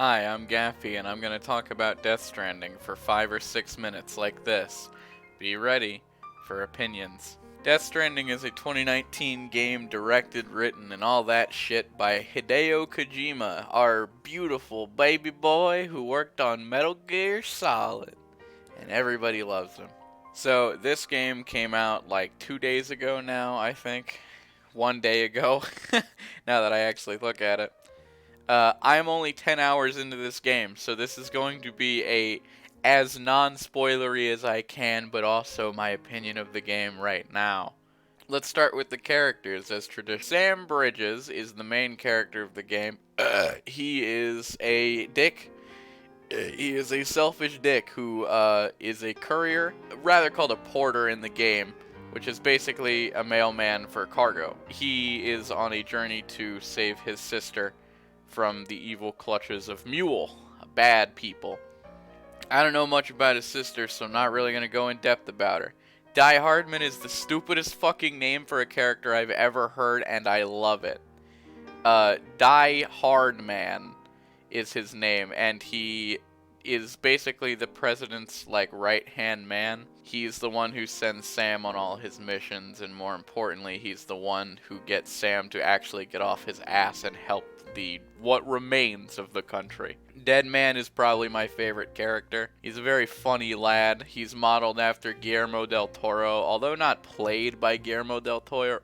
Hi, I'm Gaffy, and I'm going to talk about Death Stranding for 5 or 6 minutes like this. Be ready for opinions. Death Stranding is a 2019 game directed, written, and all that shit by Hideo Kojima, our beautiful baby boy who worked on Metal Gear Solid, and everybody loves him. So, this game came out like 2 days ago now, I think. 1 day ago, now that I actually look at it. I'm only 10 hours into this game, so this is going to be as non-spoilery as I can, but also my opinion of the game right now. Let's start with the characters as tradition. Sam Bridges is the main character of the game. He is a dick. He is a selfish dick who is a courier, rather called a porter in the game, which is basically a mailman for cargo. He is on a journey to save his sister from the evil clutches of Mule, bad people. I don't know much about his sister, so I'm not really going to go in depth about her. Die Hardman is the stupidest fucking name for a character I've ever heard, and I love it. Die Hardman is his name, and he is basically the president's, right-hand man. He's the one who sends Sam on all his missions, and more importantly, he's the one who gets Sam to actually get off his ass and help what remains of the country. Dead Man is probably my favorite character. He's a very funny lad. He's modeled after Guillermo del Toro, although not played by Guillermo del Toro.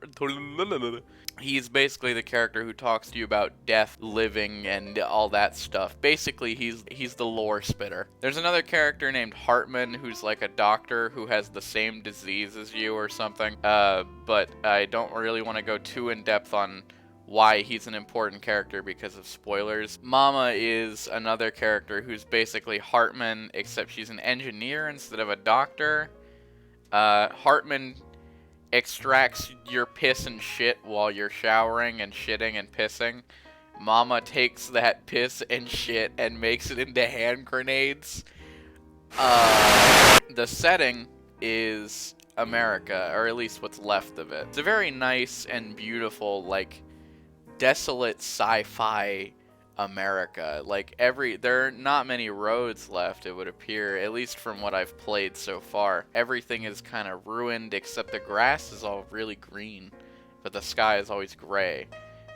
He's basically the character who talks to you about death, living, and all that stuff. Basically, he's the lore spitter. There's another character named Hartman who's like a doctor who has the same disease as you or something. But I don't really want to go too in depth on why he's an important character because of spoilers. Mama is another character who's basically Hartman, except she's an engineer instead of a doctor. Hartman extracts your piss and shit while you're showering and shitting and pissing. Mama takes that piss and shit and makes it into hand grenades. The setting is America, or at least what's left of it. It's a very nice and beautiful, desolate sci-fi America. There are not many roads left, it would appear, at least from what I've played so far. Everything is kind of ruined, except the grass is all really green, but the sky is always gray.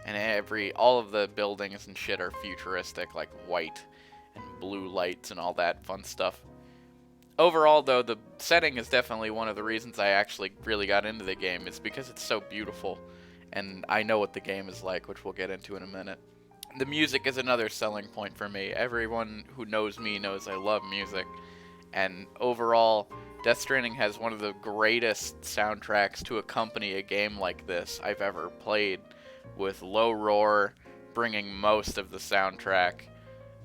And all of the buildings and shit are futuristic, like white and blue lights and all that fun stuff. Overall, though, the setting is definitely one of the reasons I actually really got into the game, is because it's so beautiful. And I know what the game is like, which we'll get into in a minute. The music is another selling point for me. Everyone who knows me knows I love music. And overall, Death Stranding has one of the greatest soundtracks to accompany a game like this I've ever played, with low roar bringing most of the soundtrack.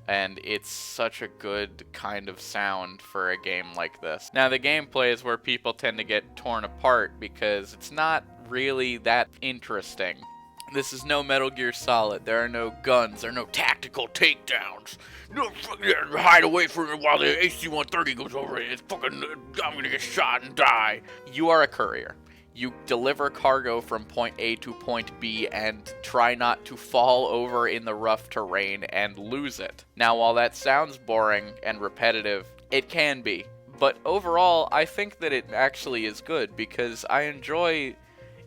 And it's such a good kind of sound for a game like this. Now, the gameplay is where people tend to get torn apart because it's not really that interesting. This is no Metal Gear Solid. There are no guns. There are no tactical takedowns. No hide away from it while the AC-130 goes over it. It's fucking, I'm gonna get shot and die. You are a courier. You deliver cargo from point A to point B and try not to fall over in the rough terrain and lose it. Now, while that sounds boring and repetitive, it can be. But overall, I think that it actually is good because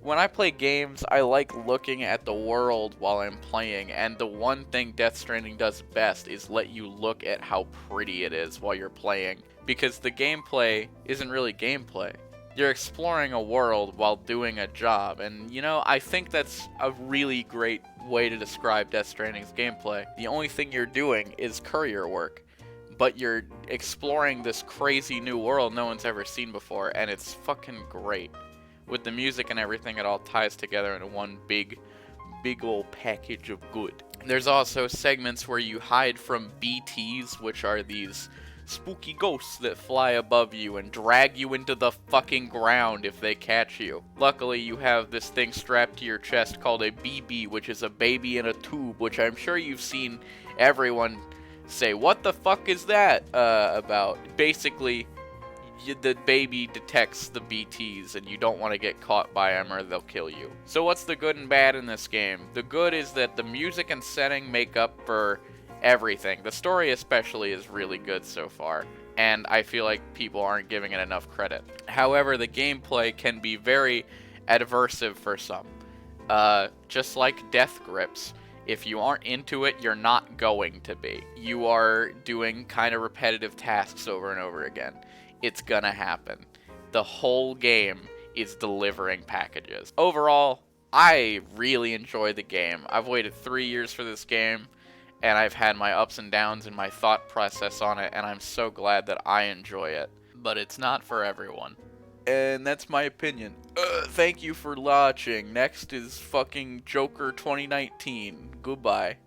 when I play games, I like looking at the world while I'm playing, and the one thing Death Stranding does best is let you look at how pretty it is while you're playing, because the gameplay isn't really gameplay. You're exploring a world while doing a job, and I think that's a really great way to describe Death Stranding's gameplay. The only thing you're doing is courier work, but you're exploring this crazy new world no one's ever seen before, and it's fucking great. With the music and everything, it all ties together into one big old package of good. There's also segments where you hide from BTs, which are these spooky ghosts that fly above you and drag you into the fucking ground if they catch you. Luckily, you have this thing strapped to your chest called a BB, which is a baby in a tube, which I'm sure you've seen everyone say, "What the fuck is that?" about. Basically, the baby detects the BTs, and you don't want to get caught by them or they'll kill you. So what's the good and bad in this game? The good is that the music and setting make up for everything. The story especially is really good so far, and I feel like people aren't giving it enough credit. However, the gameplay can be very adversive for some. Just like Death Grips, if you aren't into it, you're not going to be. You are doing kind of repetitive tasks over and over again. It's gonna happen. The whole game is delivering packages. Overall, I really enjoy the game. I've waited 3 years for this game, and I've had my ups and downs in my thought process on it, and I'm so glad that I enjoy it. But it's not for everyone. And that's my opinion. Thank you for watching. Next is fucking Joker 2019. Goodbye.